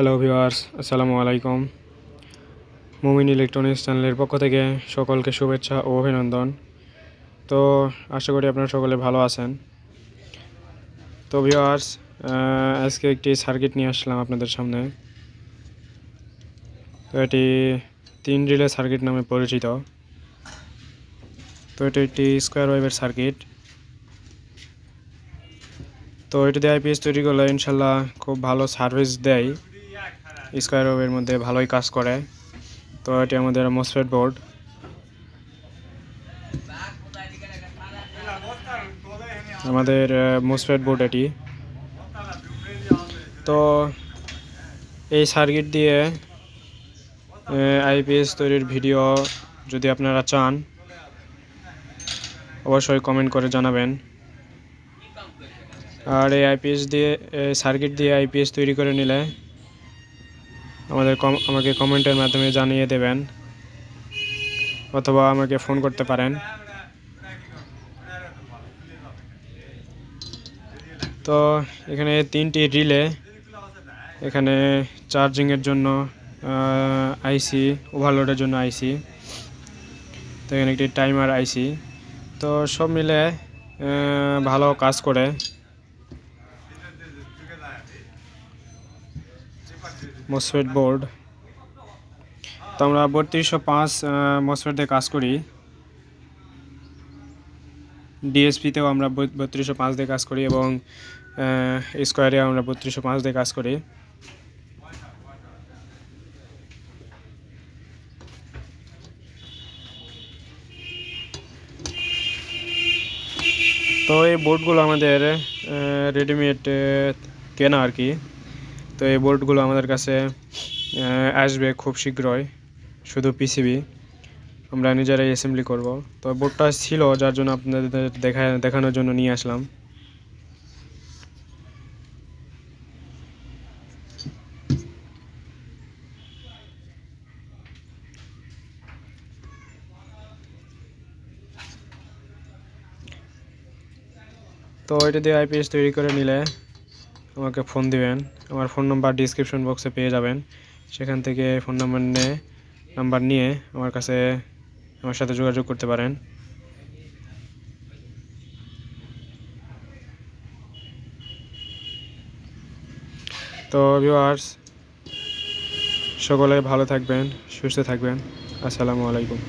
Hello viewers, আসসালামু আলাইকুম। মুমিন ইলেকট্রনিক্স চ্যানেলের পক্ষ থেকে সকলকে শুভেচ্ছা ও অভিনন্দন। তো আশা করি আপনারা সকলে ভালো আছেন। তো ভিউয়ার্স, আজকে একটি সার্কিট নিয়ে আসলাম আপনাদের সামনে। তো এটি 3 রিলে সার্কিট নামে পরিচিত। তো এটি একটি স্কোয়ার ওয়েভের সার্কিট। তো এটি দিয়ে আইপিএস তৈরি করলে ইনশাল্লাহ খুব ভালো সার্ভিস দেয়। স্কোয়ার ওয়েভের মধ্যে ভালোই কাজ করে। তো এটি আমাদের মসফেট বোর্ড। আমাদের মসফেট বোর্ড এটি। তো এই সার্কিট দিয়ে আইপিএস তৈরির ভিডিও যদি আপনারা চান অবশ্যই কমেন্ট করে জানাবেন। আর এই সার্কিট দিয়ে আইপিএস তৈরি করে নিলে আমাকে কমেন্টের মাধ্যমে জানিয়ে দেবেন, অথবা আমাকে ফোন করতে পারেন। তো এখানে 3টি রিলে, এখানে চার্জিংয়ের জন্য আইসি, ওভারলোডের জন্য আইসি, তো এখানে একটি টাইমার আইসি। তো সব মিলে ভালো কাজ করে। MOSFET board. তো আমরা 3205 মসফেট দিয়ে কাজ করি। ডিএসপিতেও আমরা 3205 দিয়ে কাজ করি এবং স্কোয়ারে আমরা 3205 দিয়ে কাজ করি। তো এই বোর্ডগুলো আমাদের রেডিমেড কেনা আর কি। তো এই বোর্ডগুলো আমাদের কাছে আসবে খুব শীঘ্রই। শুধু পিসিবি আমরা নিজেরাই অ্যাসেম্বলি করব। তো বোর্ডটা ছিল, যার জন্য আপনাদের দেখানোর জন্য নিয়ে আসলাম। তো এটা দিয়ে আইপিএস তৈরি করে নিলে আমাকে ফোন দিবেন। আমার ফোন নাম্বার ডিসক্রিপশন বক্সে পেয়ে যাবেন। সেখান থেকে ফোন নাম্বার নিয়ে আমার সাথে যোগাযোগ করতে পারেন। তো ভিউয়ার্স, সকলে ভালো থাকবেন, সুস্থ থাকবেন। আসসালামু আলাইকুম।